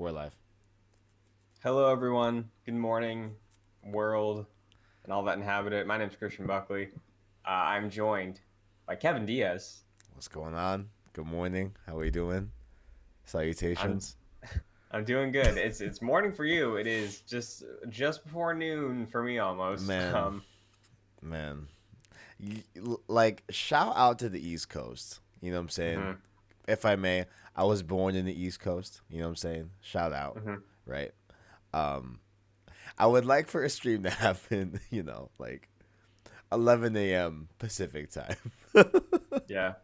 We're live. Hello, everyone. Good morning, world, and all that inhabit it. My name's Christian Buckley. I'm joined by Kevin Diaz. What's going on? Good morning. How are you doing? I'm Salutations. I'm doing good. It's morning for you. It is just before noon for me almost. Man, man. Like, shout out to the East Coast. You know what I'm saying? Mhm, If I may, I was born in the East Coast. You know what I'm saying? Shout out, mhm. right? Um, I would like for a stream to happen, like 11 a.m. Pacific time. Yeah.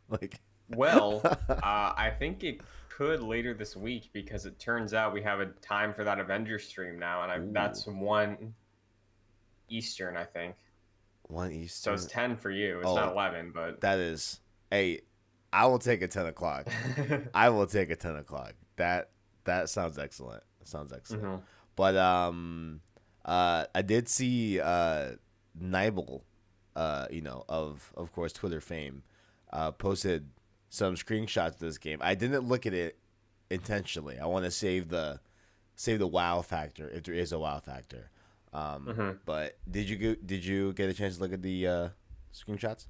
Like, Well, I think it could later this week because it turns out we have a time for that Avengers stream now, and ooh, that's 1 Eastern, I think. one So it's Eastern. 10 for you. It's Oh, not 11, but. that is, hey, I will take a 10 o'clock. I will take a 10 o'clock. That sounds excellent. Sounds excellent. Mhm. But I did see Nibel, of course Twitter fame, posted some screenshots of this game. I didn't look at it intentionally. I want to save the wow factor if there is a wow factor. Mhm. But did you get a chance to look at the screenshots?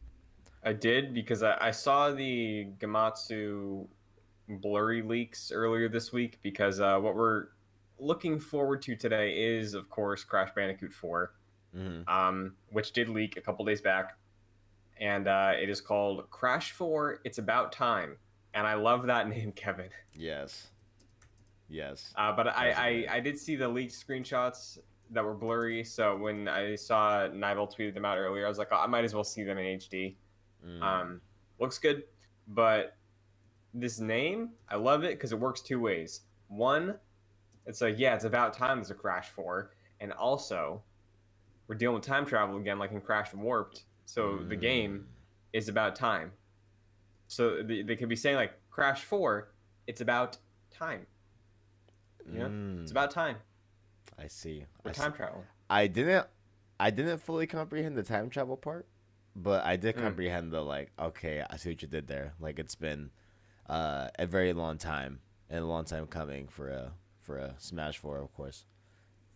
I did because I saw the Gamatsu blurry leaks earlier this week because what we're looking forward to today is, of course, Crash Bandicoot 4, Mm-hmm. which did leak a couple days back. And it is called Crash 4 It's About Time. And I love that name, Kevin. Yes. Yes. But That is a good name. I did see the leaked screenshots that were blurry. So when I saw Nibel tweeted them out earlier, I was like, oh, I might as well see them in HD. Mm. Um, Looks good. But this name, I love it because it works two ways. One, it's like, yeah, it's about time there's a Crash 4. And also, we're dealing with time travel again, like in Crash Warped. So the Mm. game is about time. So they could be saying, like, Crash 4, it's about time. You know? It's Mm. about time. I see. We're time traveling. I didn't. I didn't fully comprehend the time travel part, but I did Mm. comprehend the like. Okay, I see what you did there. Like it's been a very long time and a long time coming for a Smash Four, of course.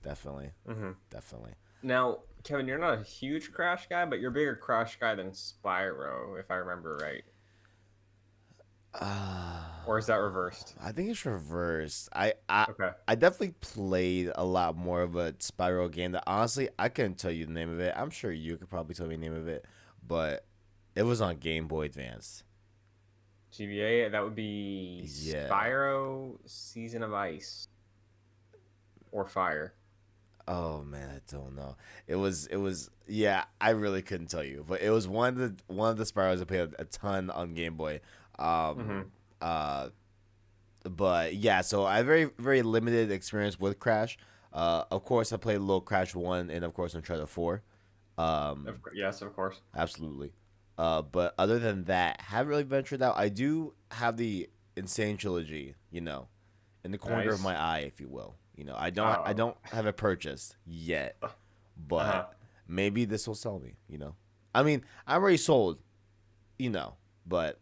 Definitely, Mm-hmm. definitely. Now, Kevin, you're not a huge Crash guy, but you're a bigger Crash guy than Spyro, if I remember right. Uh, Or is that reversed? I think it's reversed. I Okay. I definitely played a lot more of a Spyro game that honestly I couldn't tell you the name of it. I'm sure you could probably tell me the name of it, but it was on Game Boy Advance. GBA, that would be Yeah. Spyro Season of Ice or Fire. Oh man, I don't know. It was yeah, I really couldn't tell you, but it was one of the Spyros I played a ton on Game Boy. Um Mm-hmm. uh but yeah, so I have very very limited experience with Crash. Of course I played a little Crash 1 and of course Uncharted 4. Um Yes, of course. Absolutely. But other than that, haven't really ventured out. I do have the Insane Trilogy, in the corner of Nice. my eye, if you will. I don't I Oh. don't have it purchased yet, but Uh-huh. maybe this will sell me. I mean, I'm already sold, but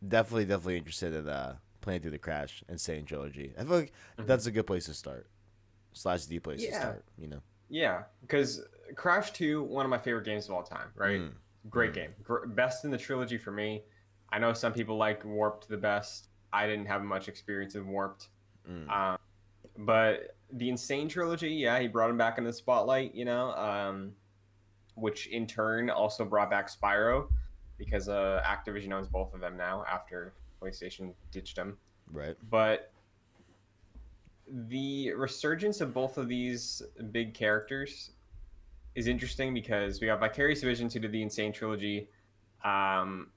definitely interested in playing through the Crash Insane Trilogy. I feel like Hmm. that's a good place to start. Slash the place to Yeah. start. Yeah. Because Crash 2, one of my favorite games of all time, right? Mm. Great Mm. game. Best in the trilogy for me. I know some people like Warped the best. I didn't have much experience in Warped. Mm. Um, but the Insane trilogy, yeah, he brought him back into the spotlight, which in turn also brought back Spyro because Activision owns both of them now after PlayStation ditched them. Right. But the resurgence of both of these big characters is interesting because we got Vicarious Visions who did the Insane trilogy, um,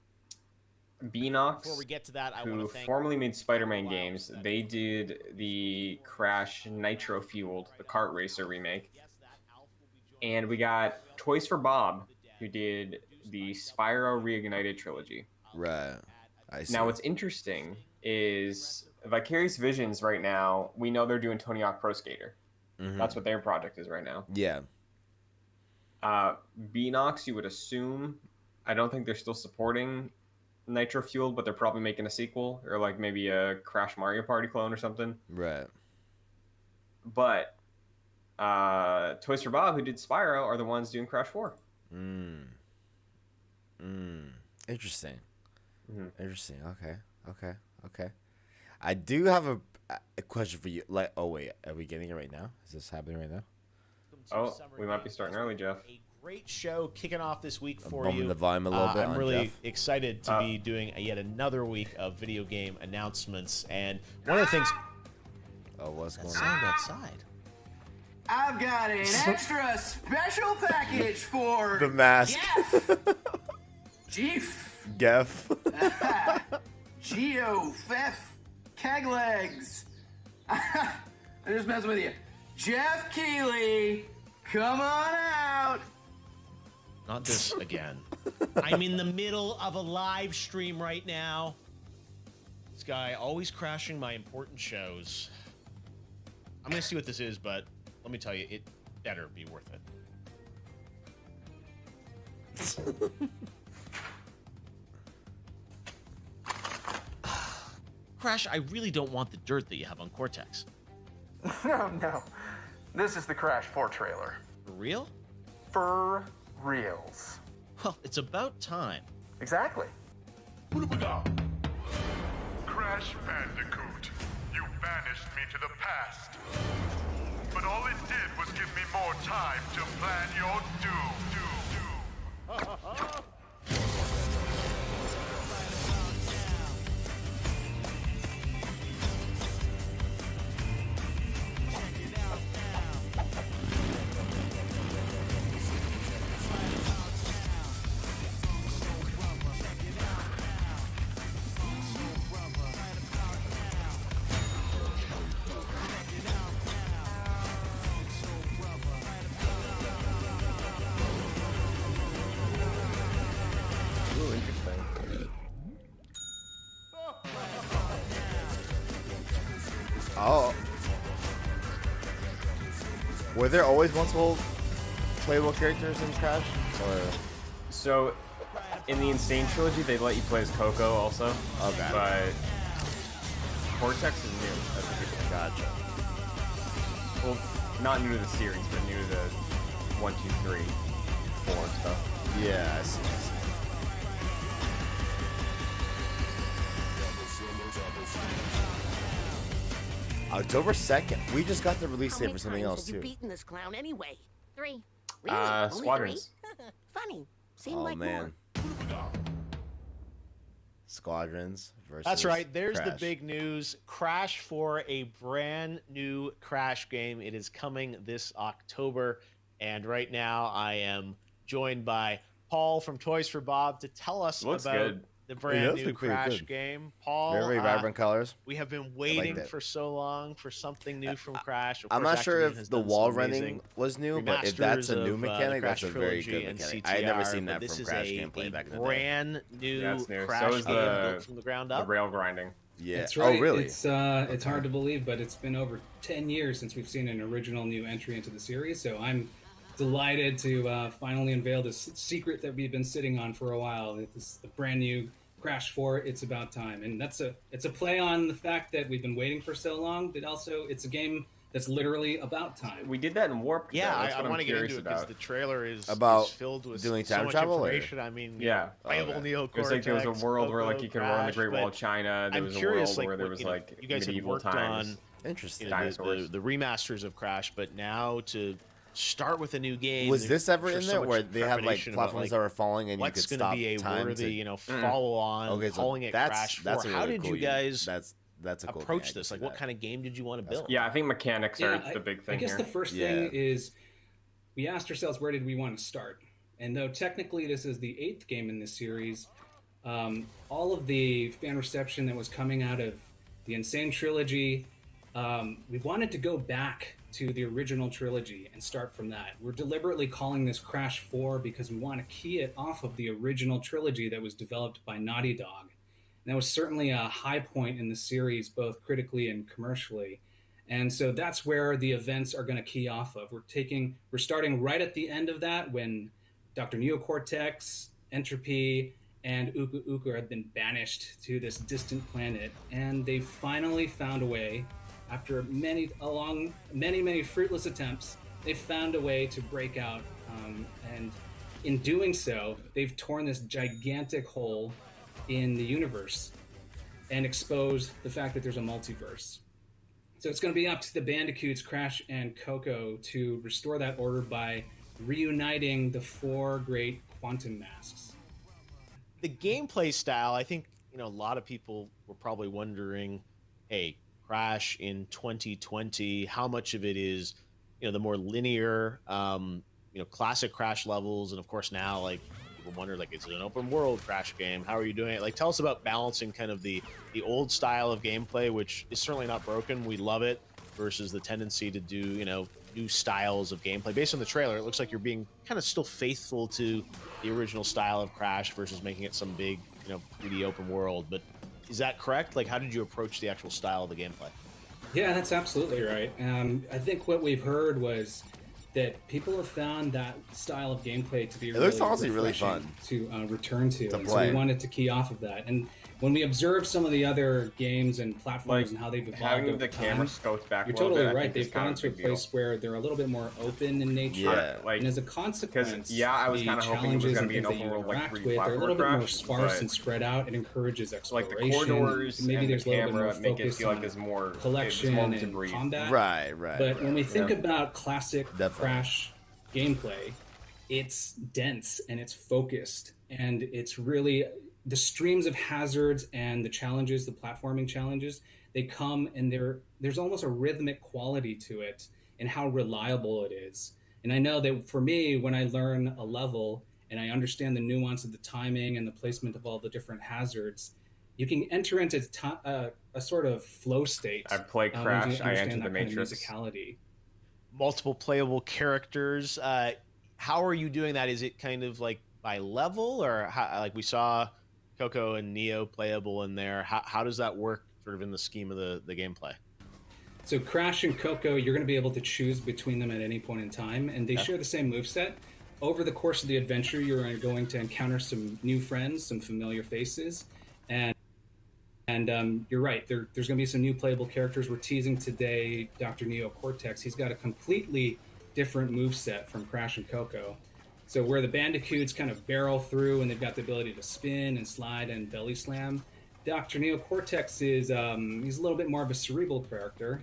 Before we Beanox, get to that, I want to who thank formerly made for a Spider-Man while games. spent They focusing did on specific the formats of Crash Nitro gameplay. Fueled, the Right kart after racer remake. guess that, Alf will be joining And us. we got We also Toys have for Dawn Bob, of the who Dead, did produced by the Double Spyro Fine, Reignited trilogy. Right. located at I Now, see. what's interesting is Vicarious Visions right now, we know they're doing Tony Hawk Pro Skater. Mm-hmm. That's what their project is right now. Yeah. Beanox, you would assume, I don't think they're still supporting nitro fueled, but they're probably making a sequel or like maybe a Crash Mario Party clone or something. Right. But Toys for Bob, who did Spyro, are the ones doing Crash 4. Interesting. Mm-hmm. Interesting. Okay. I do have a question for you. Like, oh wait, are we getting it right now? Is this happening right now? Oh, we might be starting early, Jeff. A great show kicking off this week for Bumping you. the volume a little bit I'm on really Jeff. excited to be doing yet another week of video game announcements. And one of the things. Oh, what's going on? Sound outside. I've got an extra special package for The mask. Jeff. Geff. Geo, Fef, Keg Legs. I'm just messing with you. Jeff Keighley, come on out. Not this again. I'm in the middle of a live stream right now. This guy always crashing my important shows. I'm going to see what this is, but let me tell you, it better be worth it. Crash, I really don't want the dirt that you have on Cortex. No. This is the Crash 4 trailer. For real? For reals. Well, it's about time. Exactly. Crash Bandicoot, you banished me to the past. But all it did was give me more time to plan your doom. Ooh, interesting. Oh. Were there always multiple playable characters in Crash? Or So, in the Insane trilogy, they let you play as Coco also. Okay. But Cortex is new. That's what people gotcha. Well, not new to the series, but new to the 1, 2, 3, 4 stuff. Yeah, I see. October 2nd. We just got the release date for something else Have you too. beaten this clown anyway? 3. Really? Only Squadrons. 3? Funny. Seemed Oh like man. more. Squadrons versus That's right. There's the Crash. big news. Crash for a brand new Crash game. It is coming this October. And right now I am joined by Paul from Toys for Bob to tell us Looks about good. the It brand does new look pretty Crash good. game. Paul, Very vibrant colors. we have been waiting that. for so long for something new from Crash. Of I'm course, not sure Activision if has the done some wall amazing running was new, but if that's a remasters new of, mechanic, the that's a Crash very trilogy good and mechanic. I had never CTR, seen but that this from is Crash a gameplay back in the day. brand new That's new. Crash So is game the- built from the ground The up. rail grinding. Yeah. That's right. Oh, really? It's hard to believe, but it's been over 10 years since we've seen an original new entry into the series. So I'm delighted to finally unveil this secret that we've been sitting on for a while. It's the brand new Crash 4. It's about time, and it's a play on the fact that we've been waiting for so long. But also, it's a game that's literally about time. We did that in Warped. Yeah, though. That's I what I'm want to get curious into it because about. the trailer is About filled with doing so time much travel, or- information. I mean, Yeah. playable Okay. Neo It was like there was a world where like you could run on the Great Wall of China. There I'm was a curious, world like, where there what, was you know, like you guys had medieval worked times. Interesting. Dinosaurs. the remasters of Crash, but now to start with a new game. Was this ever there's in so there much where they had like trepidation about, platforms like, that were falling and you what's could going to stop be a time worthy, to... follow on, Okay, so calling it Crash 4? that's a How really did cool you guys that's a cool approach thing. I this? can Like, see what that. kind of game did you want to build? Yeah, I think mechanics are the big thing I guess here. the first Yeah. thing is we asked ourselves, where did we want to start? And though technically this is the 8th game in this series, all of the fan reception that was coming out of the Insane trilogy, we wanted to go back to the original trilogy and start from that. We're deliberately calling this Crash 4 because we want to key it off of the original trilogy that was developed by Naughty Dog. And that was certainly a high point in the series, both critically and commercially. And so that's where the events are going to key off of. We're starting right at the end of that when Dr. Neocortex, Entropy, and Uka Uka have been banished to this distant planet, and they finally found a way, after many fruitless attempts, they found a way to break out, and in doing so, they've torn this gigantic hole in the universe and exposed the fact that there's a multiverse. So it's going to be up to the Bandicoots, Crash and Coco, to restore that order by reuniting the 4 great quantum masks. The gameplay style, I think, a lot of people were probably wondering, hey, Crash in 2020, how much of it is, the more linear, classic Crash levels, and of course now, like, people wonder, like, is it an open world Crash game? How are you doing it? Like, tell us about balancing kind of the old style of gameplay, which is certainly not broken. We love it, versus the tendency to do, new styles of gameplay. Based on the trailer, it looks like you're being kind of still faithful to the original style of Crash versus making it some big, 3D open world. But is that correct? Like, how did you approach the actual style of the gameplay? Yeah, that's absolutely right. I think what we've heard was that people have found that style of gameplay to be looks honestly really fun to return to. And so we wanted to key off of that. And when we observe some of the other games and platforms and how they've evolved having over the time, camera scoped back, you're a little totally bit, right. They've gone to a place where they're a little bit more open in nature. Yeah, like, and as a consequence, I was the kind of hoping it was challenges going and to be an things that open you world like interact 3D with are a little bit platform more sparse but and spread out. It encourages like exploration. the corridors Maybe and there's the a little bit more camera make it focus feel like on there's more collection more to and breathe. combat. Right. But when we think Yeah. about classic Definitely. Crash gameplay, it's dense and it's focused, and it's really the streams of hazards and the challenges, the platforming challenges, they come and there's almost a rhythmic quality to it and how reliable it is. And I know that for me, when I learn a level and I understand the nuance of the timing and the placement of all the different hazards, you can enter into a sort of flow state. I play Crash, I enter the Matrix. Musicality. Multiple playable characters. How are you doing that? Is it kind of like by level, or how, like we saw Coco and Neo playable in there? How does that work sort of in the scheme of the gameplay? So Crash and Coco, you're going to be able to choose between them at any point in time, and they share the same moveset. Over the course of the adventure, you're going to encounter some new friends, some familiar faces, and you're right. There's going to be some new playable characters. We're teasing today Dr. Neo Cortex. He's got a completely different moveset from Crash and Coco. So where the Bandicoots kind of barrel through and they've got the ability to spin and slide and belly slam, Dr. Neo Cortex is he's a little bit more of a cerebral character.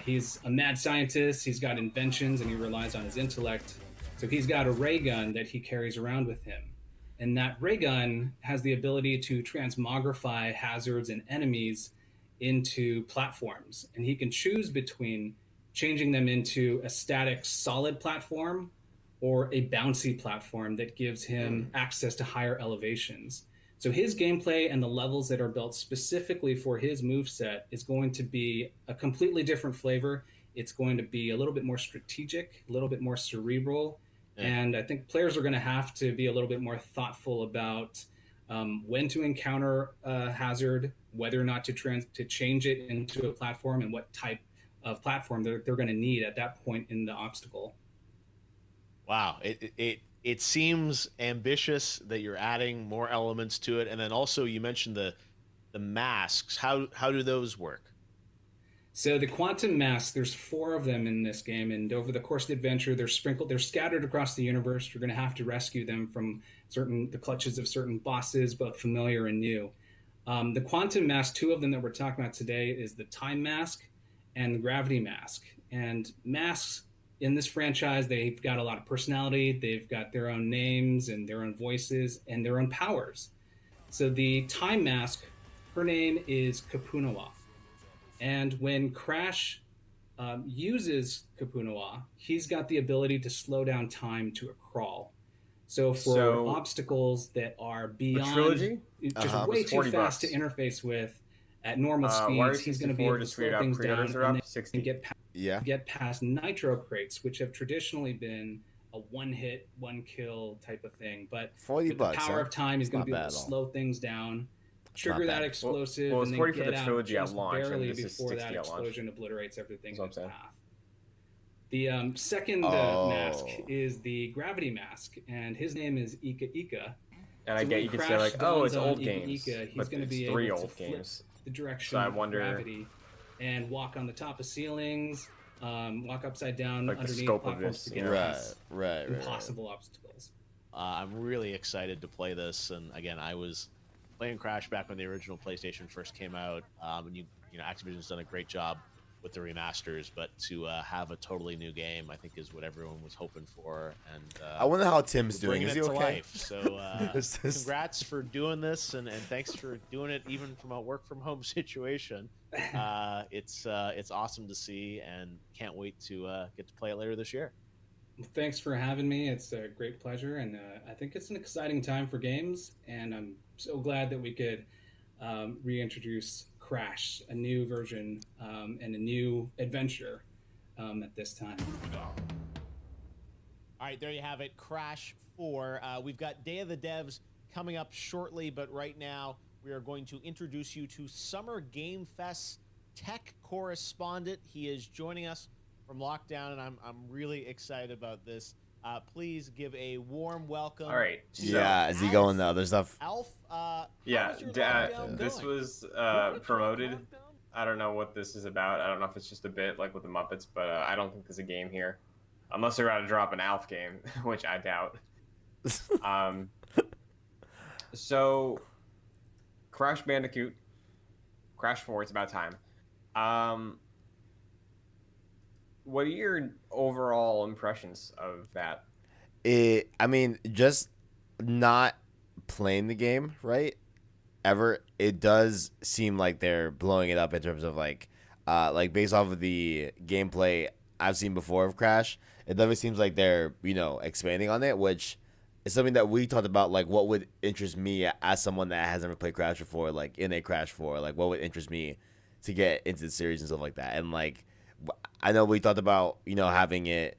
He's a mad scientist. He's got inventions and he relies on his intellect. So he's got a ray gun that he carries around with him. And that ray gun has the ability to transmogrify hazards and enemies into platforms. And he can choose between changing them into a static solid platform or a bouncy platform that gives him access to higher elevations. So his gameplay and the levels that are built specifically for his moveset is going to be a completely different flavor. It's going to be a little bit more strategic, a little bit more cerebral. And I think players are going to have to be a little bit more thoughtful about when to encounter a hazard, whether or not to change it into a platform, and what type of platform they're going to need at that point in the obstacle. Wow, it seems ambitious that you're adding more elements to it, and then also you mentioned the masks. How do those work? So the quantum masks, there's 4 of them in this game, and over the course of the adventure, they're scattered across the universe. You're going to have to rescue them from the clutches of certain bosses, both familiar and new. The quantum mask, 2 of them that we're talking about today, is the time mask and the gravity mask. And masks in this franchise, they've got a lot of personality. They've got their own names and their own voices and their own powers. So the time mask, her name is Kapunawa. And when Crash uses Kapunawa, he's got the ability to slow down time to a crawl. So for obstacles that are beyond, just way too fast to interface with at normal speeds, he's going to be able to slow things down and get past nitro crates, which have traditionally been a one-hit, one-kill type of thing. But with the power of time, he's going to be able to slow things down, trigger that explosive, and then get out just barely before that explosion obliterates everything in its path. The second mask is the gravity mask, and his name is Ika Ika. And I So get when you could say Crash like, oh, dawns it's on old Ika games, Ika, he's but going to it's be 3 able to old flip games. the So direction I of wonder, gravity and walk on the top of ceilings, walk upside down like the underneath scope of platforms this, to you get know? past Right. impossible obstacles. I'm really excited to play this, and again, I was playing Crash back when the original PlayStation first came out, and you know, Activision's done a great job with the remasters, but to have a totally new game, I think, is what everyone was hoping for. And I wonder how Tim's we're doing. bringing Is it he to okay? life. So Is this- congrats for doing this, and thanks for doing it even from a work from home situation. It's awesome to see, and can't wait to get to play it later this year. Thanks for having me. It's a great pleasure, and I think it's an exciting time for games. And I'm so glad that we could reintroduce Crash, a new version and a new adventure at this time. All right, there you have it, Crash 4. We've got Day of the Devs coming up shortly, but right now we are going to introduce you to Summer Game Fest tech correspondent. He is joining us from lockdown, and I'm really excited about this. Please give a warm welcome. All right. Yeah, is he going the other stuff? Alf, Yeah, how's your lockdown this going? was promoted. I don't know what this is about. I don't know if it's just a bit like with the Muppets, but I don't think there's a game here. Unless they're about to drop an Alf game, which I doubt. So, Crash Bandicoot, Crash 4, it's about time. What are your overall impressions of that? I mean, just not playing the game, right? Ever, it does seem like they're blowing it up in terms of like based off of the gameplay I've seen before of Crash. It definitely seems like they're, you know, expanding on it, which is something that we talked about. Like, what would interest me as someone that has never played Crash before, like in a Crash 4, like what would interest me to get into the series and stuff like that. And like, I know we talked about, you know, having it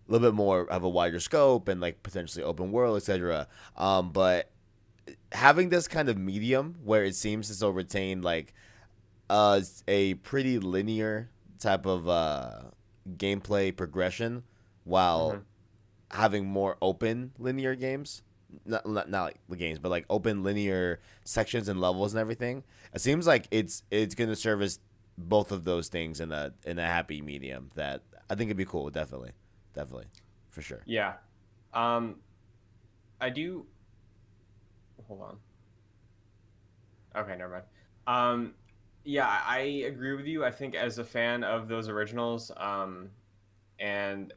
a little bit more of a wider scope and like potentially open world, etc. But having this kind of medium where it seems to still retain like a pretty linear type of gameplay progression while having more open linear games, not like the games, but like open linear sections and levels and everything. It seems like it's gonna service both of those things in a happy medium that I think it'd be cool. Definitely, for sure. Yeah, I do. Hold on. Okay, never mind. Yeah, I agree with you. I think as a fan of those originals, and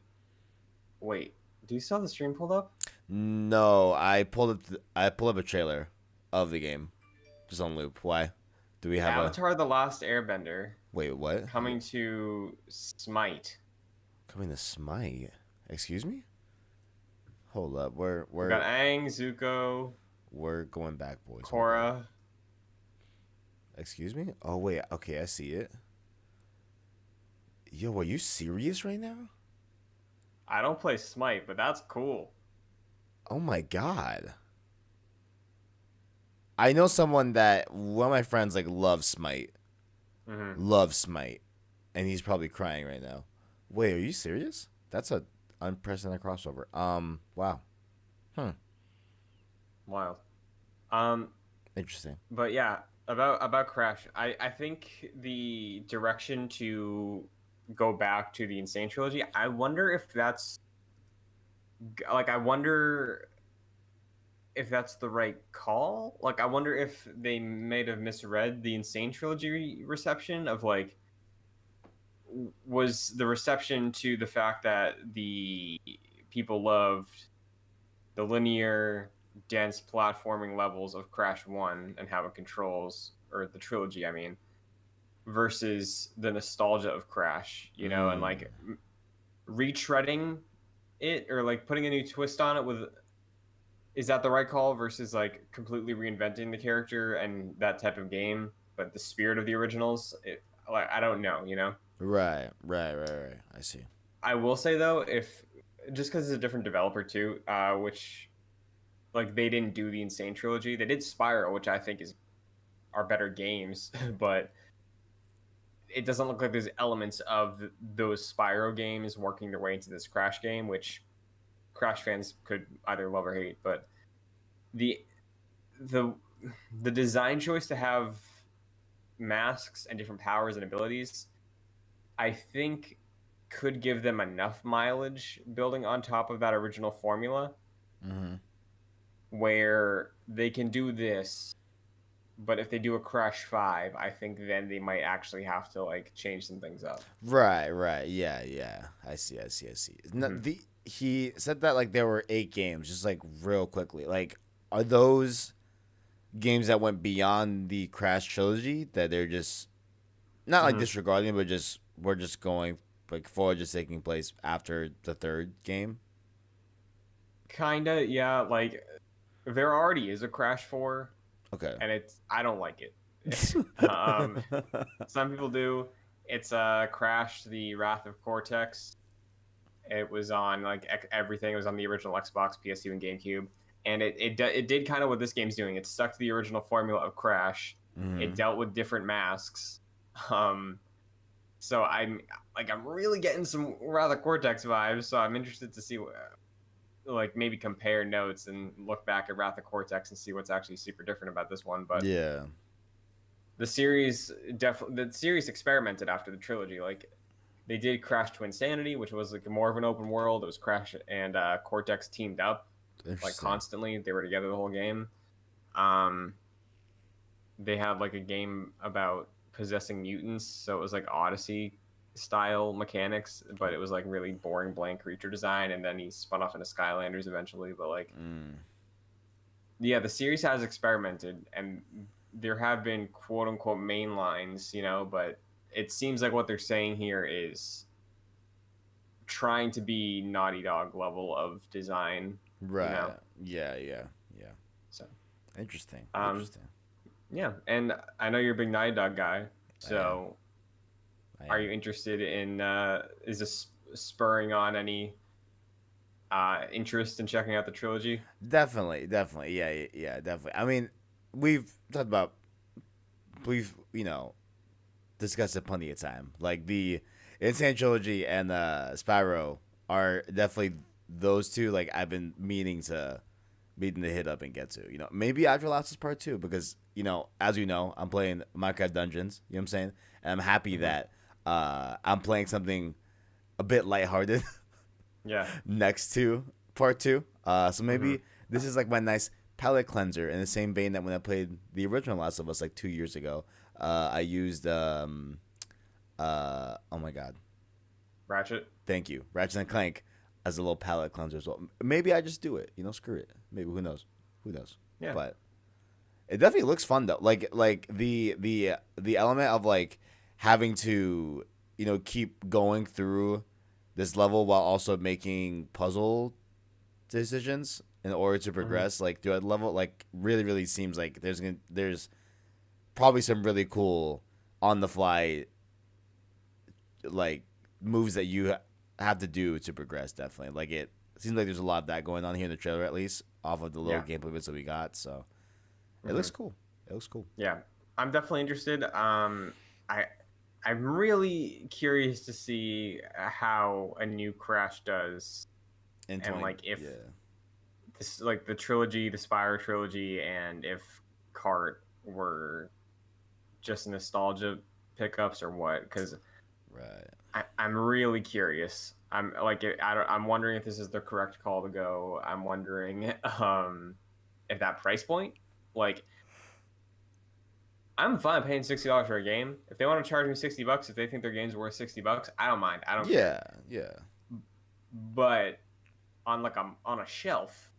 wait, do you still have the stream pulled up? No, I pulled up a trailer of the game, just on loop. Why? Do we have Avatar: The Last Airbender Wait, what? coming to Smite? Coming to Smite? Excuse me? Hold up. We got Aang, Zuko, We're going back, boys. Korra. Excuse me? Oh wait, okay, I see it. Yo, are you serious right now? I don't play Smite, but that's cool. Oh my god. I know someone that one of my friends like loves Smite. Loves Smite. And he's probably crying right now. Wait, are you serious? That's a unprecedented crossover. Wow. Wild. Interesting. But yeah, about Crash, I think the direction to go back to the Insane trilogy, I wonder if that's like I wonder if that's the right call. Like I wonder if they might have misread the Insane trilogy reception of like was the reception to the fact that the people loved the linear dense platforming levels of Crash 1 and how it controls, or the trilogy, I mean, versus the nostalgia of Crash, you know, and like retreading it or like putting a new twist on it with, is that the right call versus like completely reinventing the character and that type of game, but the spirit of the originals, like, I don't know, you know? Right. I see. I will say though, if just because it's a different developer too, which like they didn't do the Insane trilogy, they did Spyro, which I think are better games, but it doesn't look like there's elements of those Spyro games working their way into this Crash game, which Crash fans could either love or hate. But the the the design choice to have masks and different powers and abilities, I think could give them enough mileage building on top of that original formula Mm-hmm. where they can do this, but if they do a Crash 5, I think then they might actually have to like change some things up. Right, right. Yeah, yeah. I see. No, Mhm. he said that like there were 8 games, just like real quickly. Like, are those games that went beyond the Crash trilogy that they're just not like Mhm. disregarding, but just we're just going like forward, just taking place after the third game? Kinda, yeah, like there already is a Crash 4 Okay. and I don't like it. um some people do. It's Crash the Wrath of Cortex. It was on like everything. It was on the original Xbox, PS2, and GameCube, and it did kind of what this game's doing. It stuck to the original formula of Crash. It Mhm. dealt with different masks. Um, so I'm really getting some rather Cortex vibes. So I'm interested to see like maybe compare notes and look back at Wrath of Cortex and see what's actually super different about this one. But Yeah. the series experimented after the trilogy. Like they did Crash to Insanity, which was like more of an open world. It was Crash and Cortex teamed up like Interesting. constantly. They were together the whole game. Um, they had like a game about possessing mutants, so it was like Odyssey style mechanics, but it was like really boring blank creature design. And then he spun off into Skylanders eventually. But like, yeah, the series has experimented, and there have been quote unquote main lines, you know, but it seems like what they're saying here is trying to be Naughty Dog level of design, Right. you know. Yeah. So, Interesting. um, yeah, and I know you're a big Naughty Dog guy, so are you interested in? Is this spurring on any interest in checking out the trilogy? Definitely. Yeah. Definitely. I mean, we've talked about discussed it plenty of time. Like the Insane Trilogy and Spyro are definitely those two. Like I've been meaning to hit up and get to. Maybe After Last is Part 2 because as you know, I'm playing Minecraft Dungeons. You know what I'm saying? And I'm happy that I'm playing something a bit lighthearted. Yeah. Next to Part 2. So maybe this is like my nice palate cleanser in the same vein that when I played the original Last of Us like 2 years ago, I used oh my god, Ratchet. thank you, Ratchet and Clank as a little palate cleanser as well. Maybe I just do it. Screw it. Maybe who knows? Yeah. But it definitely looks fun though. Like the element of like having to keep going through this level while also making puzzle decisions in order to progress like throughout the level like really seems like there's probably some really cool on the fly like moves that you have to do to progress. Definitely, like it seems like there's a lot of that going on here in the trailer, at least off of the little gameplay bits that we got. So it looks cool. Yeah, I'm definitely interested. I'm really curious to see how a new Crash does, and like if this like the trilogy, the Spyro trilogy, and if Kart were just nostalgia pickups or what? Because I'm really curious. I'm like I'm wondering if this is the correct call to go. I'm wondering if that price point, like. I'm fine paying $60 for a game. If they want to charge me $60, if they think their game's worth $60, I don't mind. I don't care. Yeah. But on on a shelf,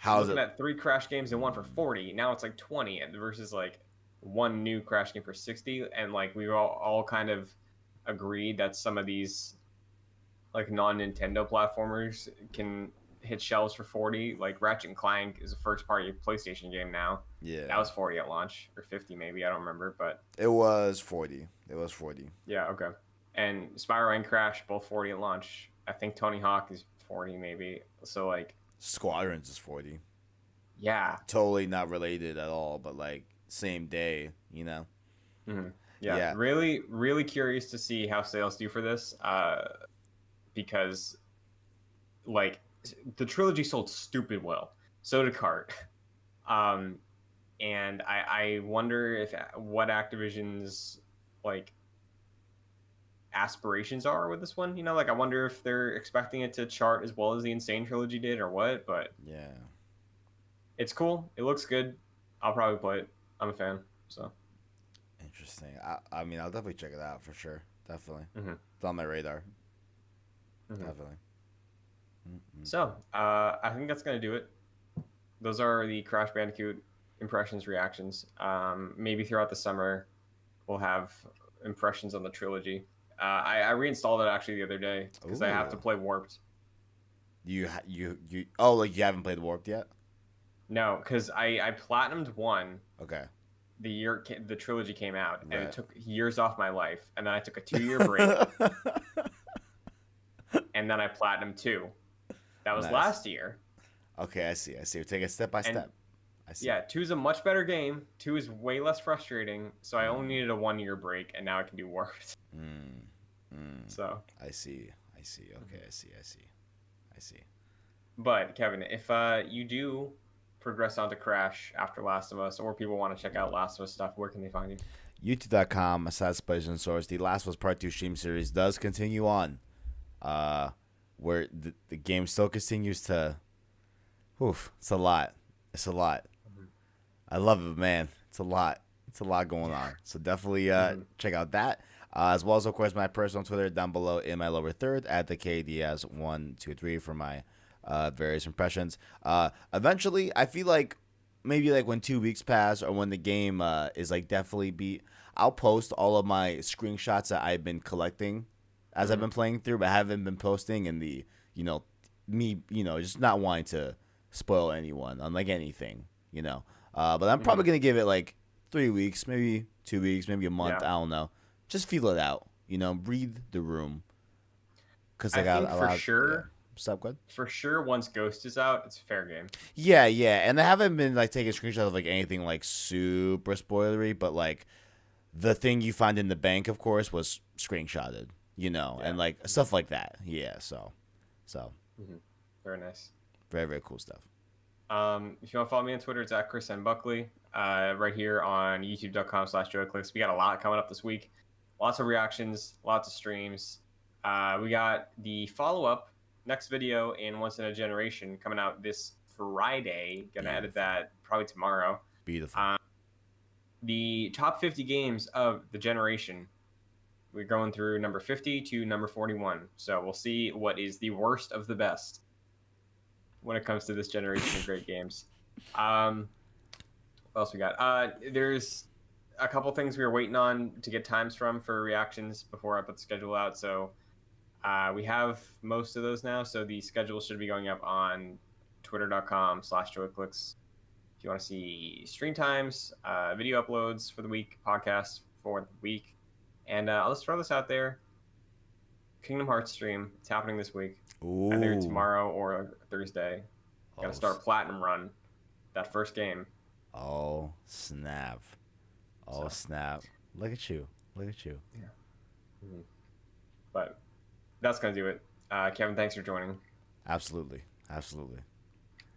looking at 3 Crash games and one for 40, now it's like 20 versus like one new Crash game for 60. And like we've all kind of agreed that some of these like non-Nintendo platformers can hit shelves for 40. Like Ratchet and Clank is a first-party PlayStation game now. Yeah, that was 40 at launch or 50 maybe. I don't remember, but it was 40. Yeah, okay. And Spyro and Crash both 40 at launch. I think Tony Hawk is 40 maybe. So like Squadrons is 40. Yeah, totally not related at all, but like same day. Yeah, really curious to see how sales do for this. Because like the trilogy sold stupid well. So did Cart. And I wonder if what Activision's like aspirations are with this one. Like I wonder if they're expecting it to chart as well as the Insane trilogy did or what. But Yeah. it's cool. It looks good. I'll probably play it. I'm a fan. So Interesting. I mean, I'll definitely check it out for sure. Definitely. Mhm. It's on my radar. Mhm. Definitely. So I think that's gonna do it. Those are the Crash Bandicoot impressions, reactions. Maybe throughout the summer, we'll have impressions on the trilogy. I reinstalled it actually the other day because I have to Ooh. play Warped. You oh, like you haven't played Warped yet? No, because I platinumed 1 Okay. the year the trilogy came out, and Right. it took years off my life, and then I took a 2-year break, and then I platinumed 2. That was Nice. last year. Okay, I see. We're taking it step by step. I see. Yeah, 2 is a much better game. 2 is way less frustrating, so I only needed a 1-year break, and now I can do Warped. So, I see. Okay, I see. but Kevin, if you do progress onto Crash after Last of Us, or people want to check out Last of Us stuff, where can they find you? YouTube.com, /Spice Source. The Last of Us Part 2 stream series does continue on. Where the game still continues to. Oof, it's a lot. I love it, man. It's a lot. Going on. So definitely check out that. As well as, of course, my personal Twitter down below in my lower third at the KDS123 for my various impressions. Eventually, I feel like maybe like when 2 weeks pass or when the game is like definitely beat, I'll post all of my screenshots that I've been collecting as I've been playing through, but haven't been posting in the, me, just not wanting to spoil anyone on like anything, But I'm probably going to give it like 3 weeks, maybe 2 weeks, maybe a month. Yeah. I don't know. Just feel it out, breathe the room. Because I I got think a for lot. sure. What's up, good? For sure, once Ghost is out, it's a fair game. Yeah, and I haven't been like taking screenshots of like anything like super spoilery, but like the thing you find in the bank, of course, was screenshotted, and like stuff like that. Yeah, so Very nice. very, very cool stuff. If you want to follow me on Twitter, it's at Chris N. Buckley. Right here on youtube.com/JoyClicks. We got a lot coming up this week. Lots of reactions, lots of streams. We got the follow-up next video in Once in a Generation coming out this Friday. Gonna edit that probably tomorrow. Beautiful. The top 50 games of the generation. We're going through number 50 to number 41. So we'll see what is the worst of the best when it comes to this generation of great games. What else we got? There's a couple things we were waiting on to get times from for reactions before I put the schedule out. So we have most of those now. So the schedule should be going up on twitter.com/joyclicks. If you want to see stream times, video uploads for the week, podcasts for the week. And I'll just throw this out there. Kingdom Hearts stream. It's happening this week. Ooh. Either tomorrow or Thursday. Got to Oh, start Platinum Run. That first game. Oh, snap. Snap. Look at you. But that's going to do it. Kevin, thanks for joining. Absolutely.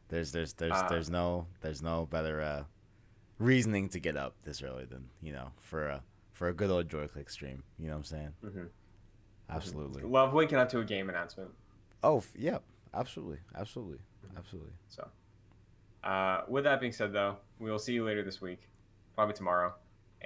There's no better reasoning to get up this early than for a good old JoyClick stream. You know what I'm saying? Mm-hmm. Absolutely. Love waking up to a game announcement. Oh, yeah. Absolutely. So, with that being said, though, we will see you later this week, probably tomorrow.